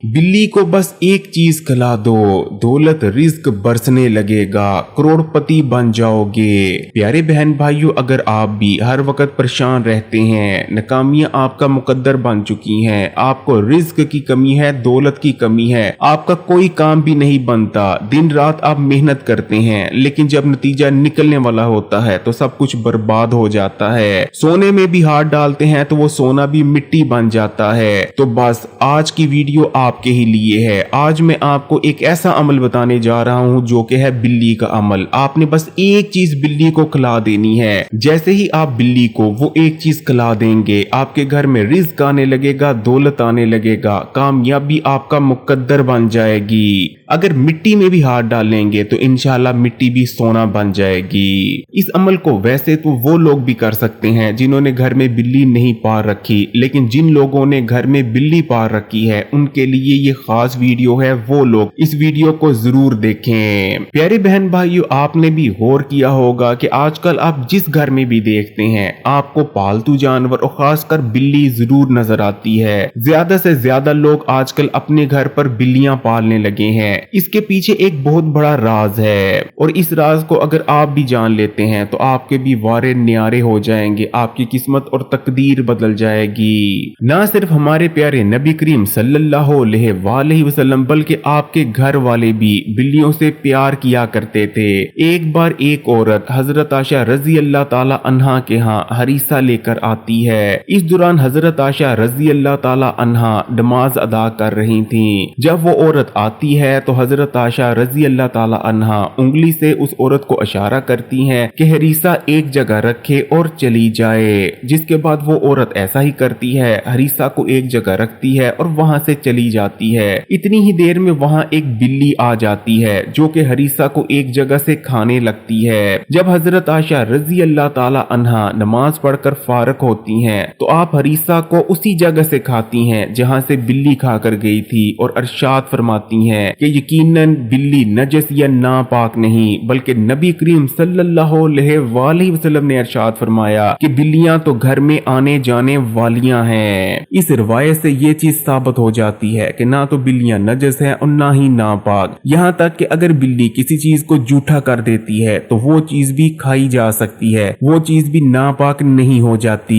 बिल्ली को बस एक चीज खिला दो, दौलत रिज्क बरसने लगेगा, करोड़पति बन जाओगे। प्यारे बहन भाइयों, अगर आप भी हर वक्त परेशान रहते हैं, नाकामियां आपका मुकद्दर बन चुकी हैं, आपको रिज्क की कमी है, दौलत की कमी है, आपका कोई काम भी नहीं बनता, दिन रात आप मेहनत करते हैं, लेकिन जब नतीजा निकलने वाला होता है तो सब कुछ बर्बाद हो जाता है। सोने में भी हाथ डालते हैं तो वो सोना भी मिट्टी बन जाता है। तो बस आज की वीडियो आपके ही लिए है। आज मैं आपको एक ऐसा अमल बताने जा रहा हूं जो कि है बिल्ली का अमल। आपने बस एक चीज बिल्ली को खिला देनी है। जैसे ही आप बिल्ली को वो एक चीज खिला देंगे, आपके घर में रिज्क आने लगेगा, दौलत आने लगेगा, कामयाबी आपका मुकद्दर बन जाएगी। अगर मिट्टी में भी हाथ डालेंगे तो इंशाल्लाह मिट्टी भी सोना बन जाएगी। इस अमल को वैसे तो वो लोग भी कर सकते हैं जिन्होंने घर में बिल्ली नहीं पाल रखी, लेकिन जिन लोगों ने घर में बिल्ली पाल रखी है उनके लिए ये खास वीडियो है। वो लोग इस वीडियो को जरूर देखें। प्यारे बहन भाइयों, आपने भी गौर किया होगा कि आजकल आप जिस घर में भी देखते हैं आपको पालतू जानवर और खासकर बिल्ली जरूर नजर आती है। ज्यादा से ज्यादा लोग आजकल अपने घर पर बिल्लियां पालने लगे हैं। इसके पीछे एक बहुत बड़ा राज है और इस राज को अगर आप भी जान लेते हैं तो आपके भी वारे न्यारे हो जाएंगे, आपकी किस्मत और तकदीर बदल जाएगी। ना सिर्फ हमारे प्यारे नबी करीम सल्लल्लाहु अलैहि वसल्लम बल्कि आपके घर वाले भी बिल्लियों से प्यार किया करते थे। एक बार एक औरत हजरत आयशा रजी अल्लाह ताला अन्हा के यहाँ हरीसा लेकर आती है। इस दौरान हजरत आयशा रजी अल्लाह ताला अन्हा नमाज अदा कर रही थी। जब वो औरत आती है तो हजरत आयशा रजी अल्लाह ताला अन्हा उंगली से उस औरत को इशारा करती हैं कि हरीसा एक जगह रखे और चली जाए। जिसके बाद वो औरत ऐसा ही करती है, हरीसा को एक जगह रखती है और वहां से चली जाती है। इतनी ही देर में वहां एक बिल्ली आ जाती है जो कि हरीसा को एक जगह से खाने लगती है। जब हजरत आयशा रजी अल्लाह ताला अन्हा नमाज पढ़कर फारग होती हैं तो आप हरीसा को उसी जगह से खाती हैं जहां से बिल्ली खाकर गई थी और अरशाद फरमाती हैं कि यकीनन बिल्ली नजस या नापाक नहीं बल्कि नबी करीम सल्लल्लाहु अलैहि वसल्लम ने अरशाद फरमाया कि बिल्लियां तो घर में आने जाने वालियां हैं। इस रिवायत से ये चीज साबित हो जाती है कि ना तो बिल्लियां नजस है और ना ही नापाक। यहाँ तक कि अगर बिल्ली किसी चीज को जूठा कर देती है तो वो चीज भी खाई जा सकती है, वो चीज भी नापाक नहीं हो जाती।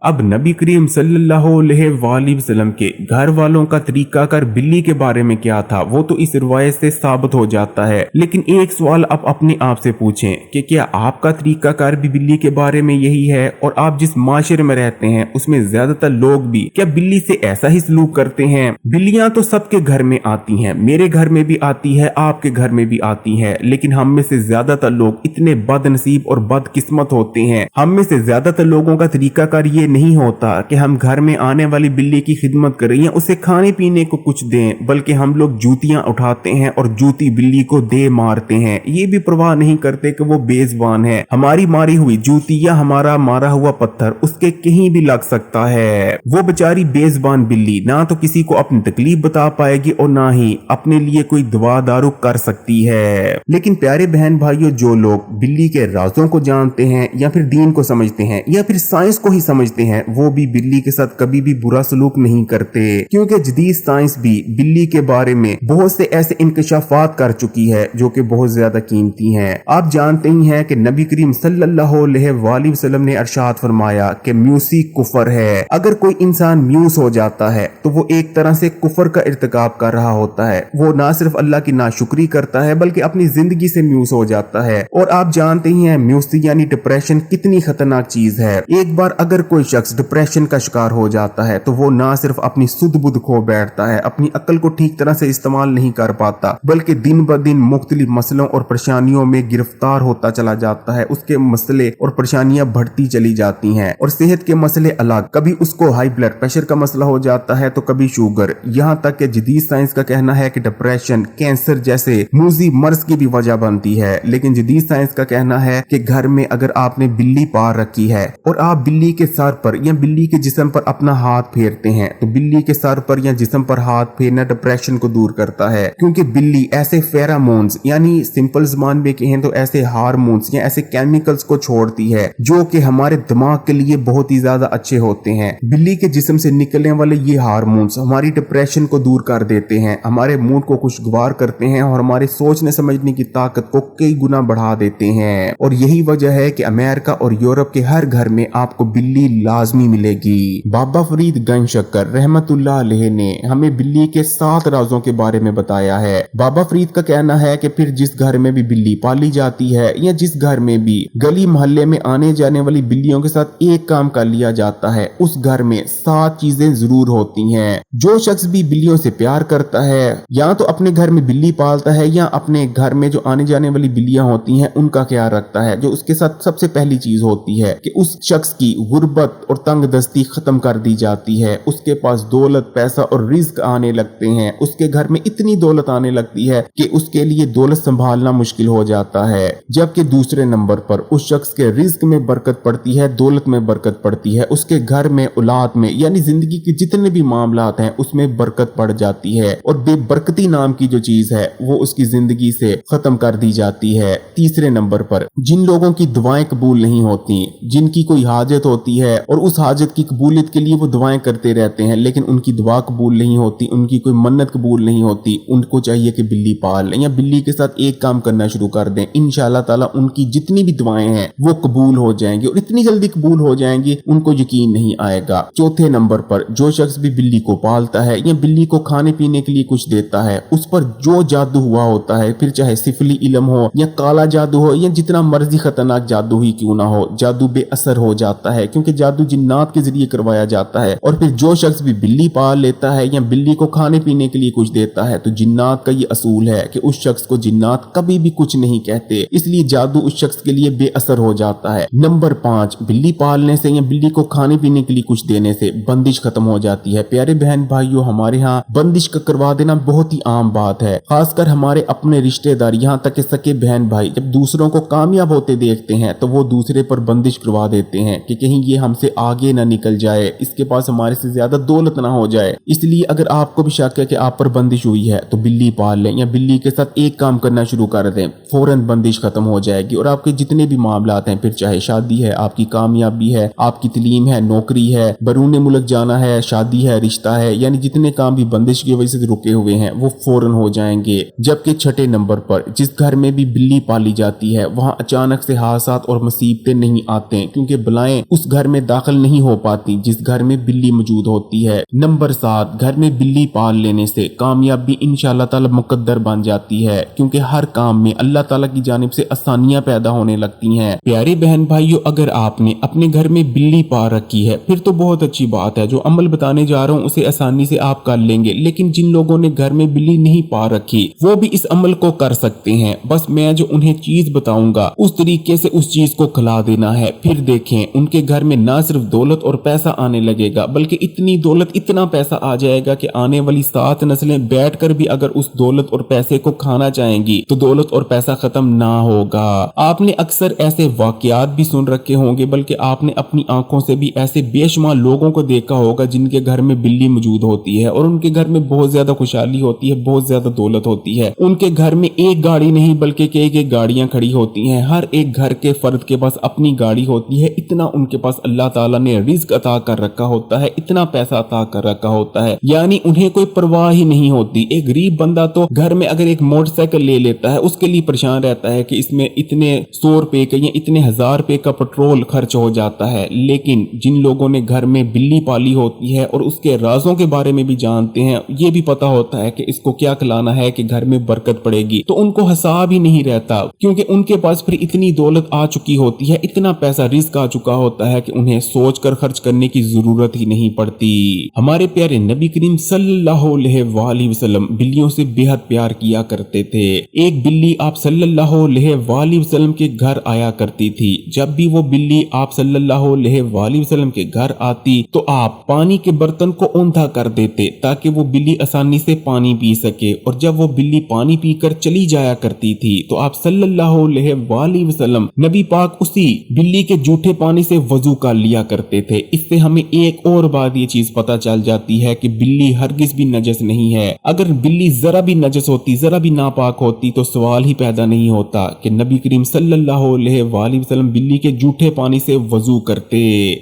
अब नबी करीम सल्लल्लाहु अलैहि वसल्लम के घर वालों का तरीकाकार बिल्ली के बारे में क्या था वो तो इस रिवायत से साबित हो जाता है। लेकिन एक सवाल आप अपने आप से पूछें कि क्या आपका तरीकाकार भी बिल्ली के बारे में यही है? और आप जिस माशरे में रहते हैं उसमें ज्यादातर लोग भी क्या बिल्ली से ऐसा ही सलूक करते हैं? बिल्लियां तो सबके घर में आती हैं, मेरे घर में भी आती है, आपके घर में भी आती है, लेकिन हम में से ज्यादातर लोग इतने बदनसीब और बदकिस्मत होते हैं। हम में से ज्यादातर लोगों का तरीकाकार ये नहीं होता कि हम घर में आने वाली बिल्ली की खिदमत करें या उसे खाने पीने को कुछ दें, बल्कि हम लोग जूतियां उठाते हैं और जूती बिल्ली को दे मारते हैं। ये भी परवाह नहीं करते कि वो बेजुबान है, हमारी मारी हुई जूती या हमारा मारा हुआ पत्थर उसके कहीं भी लग सकता है। वो बेचारी बेजुबान बिल्ली ना तो किसी को अपनी तकलीफ बता पाएगी और ना ही अपने लिए कोई दवा दारू कर सकती है। लेकिन प्यारे बहन भाइयों, जो लोग बिल्ली के राजों को जानते हैं या फिर दीन को समझते हैं या फिर साइंस को ही समझते हैं, वो भी बिल्ली के साथ कभी भी बुरा सलूक नहीं करते, क्योंकि जदीद साइंस भी बिल्ली के बारे में बहुत से ऐसे इंकशाफात कर चुकी है जो कि बहुत ज्यादा कीमती हैं। आप जानते ही हैं कि नबी करीम सल्लल्लाहु अलैहि वसल्लम ने अरशाद फरमाया कि म्यूसी कुफर है। अगर कोई इंसान म्यूस हो जाता है तो वो एक तरह से कुफर का इर्तिकाब कर रहा होता है। वो ना सिर्फ अल्लाह की नाशुक्री करता है बल्कि अपनी जिंदगी से म्यूस हो जाता है। और आप जानते ही हैं म्यूसी यानी डिप्रेशन कितनी खतरनाक चीज है। एक बार अगर कोई शख्स डिप्रेशन का शिकार हो जाता है तो वो ना सिर्फ अपनी सुध बुध खो बैठता है, अपनी अक्ल को ठीक तरह से इस्तेमाल नहीं कर पाता, बल्कि दिन ब दिन मुख्तलिफ मसलों और परेशानियों में गिरफ्तार होता चला जाता है। उसके मसले और परेशानियां बढ़ती चली जाती हैं और सेहत के मसले अलग, कभी उसको हाई ब्लड प्रेशर का मसला हो जाता है तो कभी शुगर। यहाँ तक कि जदीद साइंस का कहना है कि डिप्रेशन कैंसर जैसे मूजी मर्ज की भी वजह बनती है। लेकिन जदीद साइंस का कहना है कि घर में अगर आपने बिल्ली पाल रखी है और आप बिल्ली के सर पर या बिल्ली के जिस्म पर अपना हाथ फेरते हैं तो बिल्ली के सर पर या जिस्म पर हाथ फेरना डिप्रेशन को दूर करता है, क्योंकि बिल्ली ऐसे फेरामोन्स यानी सिंपल ज़बान में कहें तो ऐसे हार्मोन्स या ऐसे केमिकल्स को छोड़ती है जो कि हमारे दिमाग के लिए बहुत ही ज्यादा अच्छे होते हैं। बिल्ली के जिस्म से निकलने वाले ये हार्मोन्स हमारी डिप्रेशन डिप्रेशन को दूर कर देते हैं, हमारे मूड को खुशगवार करते हैं और हमारे सोचने समझने की ताकत को कई गुना बढ़ा देते हैं। और यही वजह है कि अमेरिका और यूरोप के हर घर में आपको बिल्ली लाजमी मिलेगी। बाबा फरीद गंज शक्कर रहमतुल्लाह अलैह ने हमें बिल्ली के 7 राजों के बारे में बताया है। बाबा फरीद का कहना है कि फिर जिस घर में भी बिल्ली पाली जाती है या जिस घर में भी गली मोहल्ले में आने जाने वाली बिल्लियों के साथ एक काम कर लिया जाता है, उस घर में 7 चीजें जरूर होती हैं। जो शख्स भी बिल्लियों से प्यार करता है या तो अपने घर में बिल्ली पालता है या अपने घर में जो आने जाने वाली बिल्लियां होती हैं उनका ख्याल रखता है, जो उसके साथ सबसे पहली चीज होती है कि उस शख्स की गुर्बत और तंगदस्ती खत्म कर दी जाती है। उसके पास दौलत, पैसा और रिज्क आने लगते हैं। उसके घर में इतनी दौलत आने लगती है कि उसके लिए दौलत संभालना मुश्किल हो जाता है। जबकि दूसरे नंबर पर उस शख्स के रिज्क में बरकत पड़ती है, दौलत में बरकत पड़ती है, उसके घर में, औलाद में, यानी जिंदगी के जितने भी मामलात हैं उसमें बरकत पड़ जाती है और बेबरकती नाम की जो चीज है वो उसकी जिंदगी से खत्म कर दी जाती है। तीसरे नंबर पर जिन लोगों की दुआएं कबूल नहीं होती, जिनकी कोई हाजत होती है और उस हाजत की कबूलियत के लिए वो दुआएं करते रहते हैं लेकिन उनकी दुआ कबूल नहीं होती, उनकी कोई मन्नत कबूल नहीं होती, उनको चाहिए कि बिल्ली पाल लें या बिल्ली के साथ एक काम करना शुरू कर दें। इंशाअल्लाह ताला उनकी जितनी भी दुआएं हैं वो कबूल हो जाएंगी और इतनी जल्दी कबूल हो जाएंगी उनको यकीन नहीं आएगा। चौथे नंबर पर जो शख्स भी बिल्ली को पालता है या बिल्ली को खाने पीने के लिए कुछ देता है, उस पर जो जादू हुआ होता है, फिर चाहे सिफली इल्म हो या काला जादू हो या जितना मर्जी खतरनाक जादू ही क्यों ना हो, जादू बेअसर हो जाता है क्योंकि जादू जिन्नात के जरिए करवाया जाता है। और फिर जो शख्स भी बिल्ली पाल लेता है या बिल्ली को खाने पीने के लिए कुछ देता है तो जिन्नात का ये असूल है कि उस शख्स को जिन्नात कभी भी कुछ नहीं कहते, इसलिए जादू उस शख्स के लिए बेअसर हो जाता है। नंबर 5, बिल्ली पालने से या बिल्ली को खाने पीने के लिए कुछ देने से बंदिश खत्म हो जाती है। प्यारे बहन भाइयों, हमारे यहाँ बंदिश का करवा देना बहुत ही आम बात है, खासकर हमारे अपने रिश्तेदार, यहाँ तक कि सके बहन भाई जब दूसरों को कामयाब होते देखते हैं तो वो दूसरे पर बंदिश करवा देते हैं कि कहीं ये हमसे आगे ना निकल जाए, इसके पास हमारे से ज्यादा दौलत ना हो जाए। इसलिए अगर आपको भी शक है कि आप पर बंदिश हुई है तो बिल्ली पाल लें या बिल्ली के साथ एक काम करना शुरू कर दें, फौरन बंदिश खत्म हो जाएगी और आपके जितने भी मामलात हैं, फिर चाहे शादी है, आपकी कामयाबी है, आपकी तलीम है, नौकरी है, बरूने मुल्क जाना है, शादी है, रिश्ता है, यानी जितने काम भी बंदिश की वजह से रुके हुए हैं वो फौरन हो जाएंगे। जबकि छठे नंबर पर जिस घर में भी बिल्ली पाली जाती है वहां अचानक से हादसात और मुसीबतें नहीं आते क्योंकि बलाएं उस घर में दाखिल नहीं हो पाती जिस घर में बिल्ली मौजूद होती है। नंबर 7, घर में बिल्ली पाल लेने से कामयाबी इंशाअल्लाह ताला मुकद्दर बन जाती है क्योंकि हर काम में अल्लाह ताला की जानिब से आसानियां पैदा होने लगती हैं। प्यारे बहन भाइयों, अगर आपने अपने घर में बिल्ली पा रखी है फिर तो बहुत अच्छी बात है, जो अमल बताने जा रहा हूँ उसे आसानी से आप कर लेंगे। लेकिन जिन लोगों ने घर में बिल्ली नहीं पा रखी वो भी इस अमल को कर सकते हैं, बस मैं जो उन्हें चीज बताऊंगा उस तरीके से उस चीज को खिला देना है। फिर देखें उनके घर में ना सिर्फ दौलत और पैसा आने लगेगा बल्कि इतनी दौलत, इतना पैसा आ जाएगा कि आने वाली 7 नस्लें बैठकर भी अगर उस दौलत और पैसे को खाना चाहेंगी तो दौलत और पैसा खत्म ना होगा। आपने अक्सर ऐसे वाकयात भी सुन रखे होंगे, बल्कि आपने अपनी आंखों से भी ऐसे बेशुमार लोगों को देखा होगा जिनके घर में बिल्ली मौजूद होती है और उनके घर में बहुत ज्यादा खुशहाली होती है, बहुत ज्यादा दौलत होती है। उनके घर में एक गाड़ी नहीं बल्कि कई गाड़ियां खड़ी होती हैं, हर एक घर के फर्द के पास अपनी गाड़ी होती है। इतना उनके पास अल्लाह ताला ने रिज्क अता कर रखा होता है, इतना पैसा अता कर रखा होता है, यानी उन्हें कोई परवाह ही नहीं होती। एक गरीब बंदा तो घर में अगर एक मोटरसाइकिल ले लेता है उसके लिए परेशान रहता है कि इसमें इतने 100 रुपए का या इतने 1000 रुपए का पेट्रोल खर्च हो जाता है। लेकिन जिन लोगों ने घर में बिल्ली पाली होती है और उसके राजों के बारे में भी जानते हैं, ये भी पता होता है कि इसको क्या खिलाना है कि घर में बरकत पड़ेगी, तो उनको हिसाब ही नहीं रहता क्योंकि उनके पास फिर इतनी दौलत आ चुकी होती है, इतना पैसा रिस्क आ चुका होता है कि उन्हें सोच कर खर्च करने की जरूरत ही नहीं पड़ती। हमारे प्यारे नबी करीम सल्लल्लाहु अलैहि वसल्लम बिल्लियों से बेहद प्यार किया करते थे। एक बिल्ली आप सल्लल्लाहु अलैहि वसल्लम के घर आया करती थी। जब भी वो बिल्ली आप सल्लल्लाहु अलैहि वसल्लम के घर आती तो आप पानी के बर्तन को औंधा कर देते ताकि वो बिल्ली आसानी से पानी पी सके, और जब वो बिल्ली पानी पीकर चली जाया करती थी तो आप सल्लल्लाहु अलैहि वसल्लम नबी पाक उसी बिल्ली के जूठे पानी से वजू कर लिया करते थे। इससे हमें एक और बात ये चीज पता चल जाती है कि बिल्ली हरगिज भी नजस नहीं है। अगर बिल्ली जरा भी नजस होती, जरा भी नापाक होती तो सवाल ही पैदा नहीं होता कि नबी करीम सल्लल्लाहु अलैहि वसल्लम बिल्ली के जूठे पानी से वजू करते।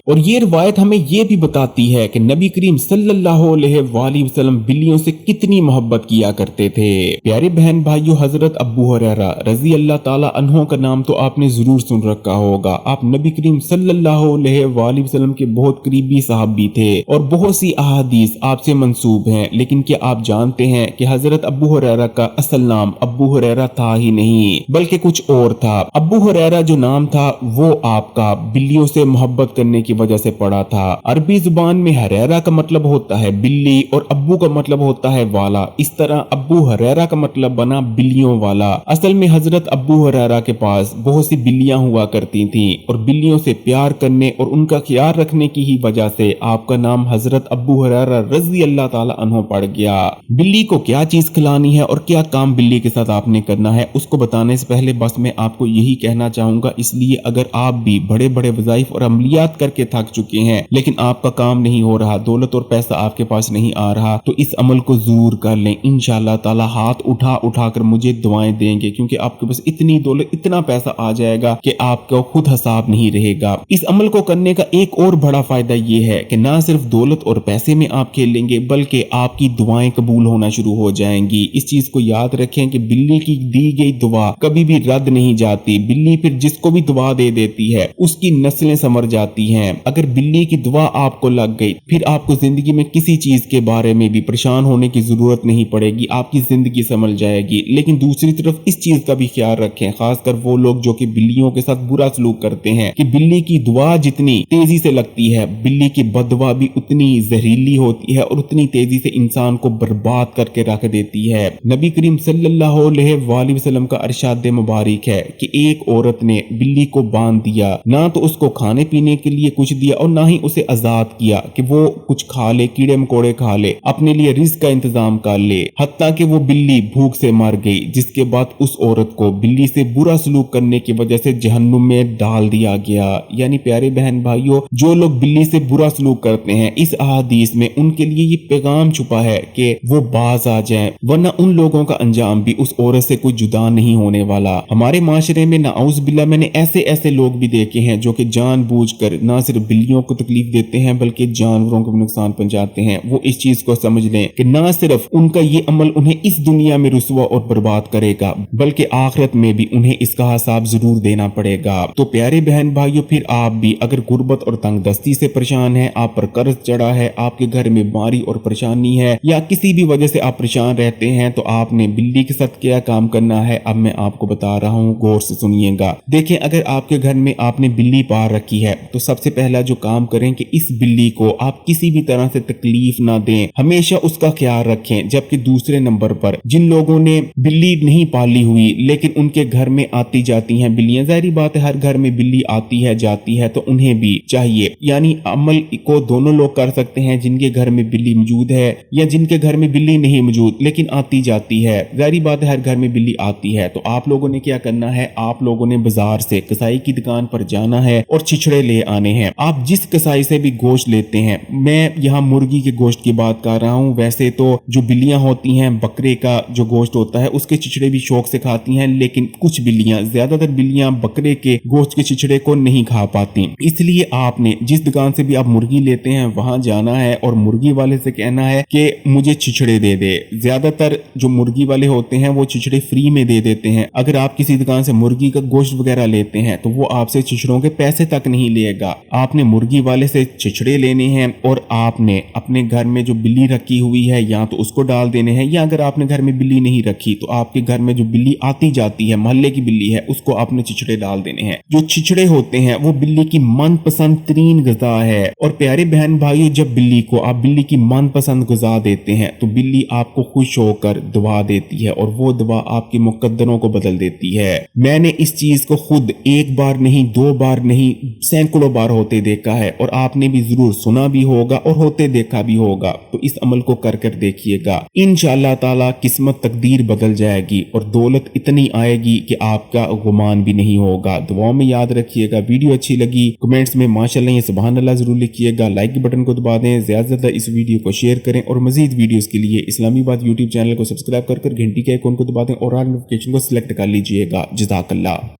और ये रिवायत हमें ये भी बताती है कि नबी करीम सल्लल्लाहु अलैहि वसल्लम बिल्लियों से कितनी मोहब्बत किया करते थे। प्यारे बहन भाइयों, हजरत अबू हुरैरा रजी अल्लाह ताला अन्हो का नाम तो आपने जरूर सुन रखा होगा। आप नबी करीम सल्लल्लाहु अलैहि वसल्लम के बहुत करीबी साहबी थे और बहुत सी अहादीस आपसे मंसूब हैं। लेकिन क्या आप जानते हैं कि हजरत अबू हुरैरा का असल नाम अबू हुरैरा था ही नहीं, बल्कि कुछ और था। अबू हुरैरा जो नाम था वो आपका बिल्लियों से मोहब्बत करने की वजह से पड़ा था। अरबी जुबान में हुरैरा का मतलब होता है बिल्ली और अब्बू का मतलब होता है वाला। इस तरह अब्बू हुरैरा का मतलब बना बिल्लियों वाला। असल में हजरत अब्बू हुरैरा के पास बहुत सी बिल्लियां हुआ करती थीं और बिल्लियों से प्यार करने और उनका ख्याल रखने की ही वजह से आपका नाम हजरत अब्बू हुरैरा रजी अल्लाह ताला अन्हो पड़ गया। बिल्ली को क्या चीज खिलानी है और क्या काम बिल्ली के साथ आपने करना है उसको बताने से पहले बस मैं आपको यही कहना चाहूंगा, इसलिए अगर आप भी बड़े बड़े वज़ाइफ और अमलियात करके थक चुके हैं लेकिन आपका काम नहीं हो रहा, दौलत और पैसा आपके पास नहीं आ रहा, तो इस अमल को जरूर कर लें। इंशाअल्लाह ताला हाथ उठा उठा कर मुझे दुआएं देंगे, क्योंकि आपके पास इतनी दौलत इतना पैसा आ जाएगा कि आपका खुद हिसाब नहीं रहेगा। इस अमल को करने का एक और बड़ा फायदा ये है कि ना सिर्फ दौलत और पैसे में आप खेलेंगे बल्कि आपकी दुआएं कबूल होना शुरू हो जाएंगी। इस चीज को याद रखें कि बिल्ली की दी गई दुआ कभी भी रद्द नहीं जाती। बिल्ली फिर जिसको भी दुआ दे देती है उसकी नस्लें संवर जाती हैं। अगर बिल्ली की दुआ आपको लग गई फिर आपको जिंदगी में किसी चीज के बारे में भी परेशान होने की जरूरत नहीं पड़ेगी, आपकी जिंदगी संभल जाएगी। लेकिन दूसरी तरफ इस चीज का भी ख्याल रखें, खासकर वो लोग जो कि बिल्लियों के साथ बुरा सलूक करते हैं, कि बिल्ली की दुआ जितनी तेजी से लगती है बिल्ली की बददुआ भी उतनी जहरीली होती है और उतनी तेजी से इंसान को बर्बाद करके रख देती है। नबी करीम सल्लल्लाहु अलैहि वसल्लम का इरशाद मुबारक है कि एक औरत ने बिल्ली को बांध दिया, ना तो उसको खाने पीने के लिए कुछ दिया और ना ही उसे आजाद किया कि वो कुछ खा ले, कीड़े मकोड़े खा ले, अपने लिए रिस्क का इंतजाम कर ले, हत्ता कि वो बिल्ली भूख से मर गई। जिसके बाद उस औरत को बिल्ली से बुरा सलूक करने की वजह से जहन्नुम में डाल दिया गया। यानी प्यारे बहन भाइयों, जो लोग बिल्ली से बुरा सलूक करते हैं इस अहादीस में उनके लिए ये पैगाम छुपा है कि वो बाज आ जाएं, वरना उन लोगों का अंजाम भी उस औरत से कोई जुदा नहीं होने वाला। हमारे माशरे में नाउज़ बिल्लाह मैंने ऐसे ऐसे लोग भी देखे हैं जो कि जानबूझकर ना सिर्फ बिल्लियों को तकलीफ देते हैं बल्कि जानवरों को नुकसान पहुंचाते हैं। वो इस चीज को समझ लें कि ना सिर्फ उनका ये अमल उन्हें इस दुनिया में रुसवा और बर्बाद करेगा बल्कि आखिरत में भी उन्हें इसका हिसाब जरूर देना पड़ेगा। तो प्यारे बहन भाइयों, फिर आप भी अगर गुर्बत और तंगदस्ती से परेशान हैं, आप पर कर्ज चढ़ा है, आपके घर में बीमारी और परेशानी है या किसी भी वजह से आप परेशान रहते हैं, तो आपने बिल्ली के साथ क्या काम करना है अब मैं आपको बता रहा हूँ, गौर से सुनिएगा। देखें, अगर आपके घर में आपने बिल्ली पाल रखी है तो सबसे पहला जो काम करें कि इस बिल्ली को आप किसी भी तरह से तकलीफ ना दें, हमेशा उसका ख्याल रखें। जबकि दूसरे नंबर पर जिन लोगों ने बिल्ली नहीं पाली हुई लेकिन उनके घर में आती जाती हैं बिल्लियां, जाहिर बात है हर घर में बिल्ली आती है जाती है, तो उन्हें भी चाहिए, यानी अमल को दोनों लोग कर सकते हैं, जिनके घर में बिल्ली मौजूद है या जिनके घर में बिल्ली नहीं मौजूद लेकिन आती जाती है। जाहिर बात है हर घर में बिल्ली आती है, तो आप लोगों ने क्या करना है, आप लोगों ने बाजार से कसाई की दुकान पर जाना है और छिछड़े ले आने हैं। आप जिस कसाई से भी गोश्त लेते हैं, मैं यहाँ मुर्गी के गोश्त की बात कर रहा हूँ, वैसे तो जो बिल्लियां होती हैं बकरे का जो गोश्त होता है उसके छिछड़े भी शौक से खाती हैं, लेकिन कुछ बिल्लियां, ज्यादातर बिल्लियां बकरे के गोश्त के छिछड़े को नहीं खा पाती। इसलिए आपने जिस दुकान से भी आप मुर्गी लेते हैं वहां जाना है और मुर्गी वाले से कहना है कि मुझे छिछड़े दे दे। ज्यादातर जो मुर्गी वाले होते हैं वो छिछड़े फ्री में दे देते हैं। अगर आप किसी दुकान से मुर्गी का गोश्त वगैरह लेते हैं तो वो आपसे छिछड़ों के पैसे तक नहीं लेगा। आपने मुर्गी वाले से छिछड़े लेने हैं और आपने अपने घर में जो बिल्ली रखी हुई है या तो उसको डाल देने हैं, या अगर आपने घर में बिल्ली नहीं रखी तो आपके घर में जो बिल्ली आती जाती है मोहल्ले की बिल्ली है उसको आपने छिछड़े डाल देने हैं। जो छिछड़े होते हैं वो बिल्ली की मनपसंद तरीन ग़िज़ा है। और प्यारे बहन भाइयों, जब बिल्ली को आप बिल्ली की मनपसंद ग़िज़ा देते हैं तो बिल्ली आपको खुश होकर दुआ देती है और वो दुआ आपके मुकद्दरों को बदल देती है। मैंने इस चीज को खुद एक बार नहीं, दो बार नहीं, सैकड़ों बार होते देखा है और आपने भी जरूर सुना भी होगा और होते देखा भी होगा। तो इस अमल को कर कर देखिएगा, इंशाअल्लाह ताला किस्मत तकदीर बदल जाएगी और दौलत इतनी आएगी कि आपका गुमान भी नहीं होगा। दुआओं में याद रखिएगा। वीडियो अच्छी लगी कमेंट्स में माशाअल्लाह या सुभान अल्लाह जरूर लिखिएगा। लाइक के बटन को दबा दें, ज्यादा से ज्यादा इस वीडियो को शेयर करें और मजीद वीडियोस के लिए इस्लामी बात यूट्यूब चैनल को सब्सक्राइब कर घंटी के आइकॉन को दबा दें और ऑल नोटिफिकेशन को सिलेक्ट कर लीजिएगा। जज़ाकल्लाह।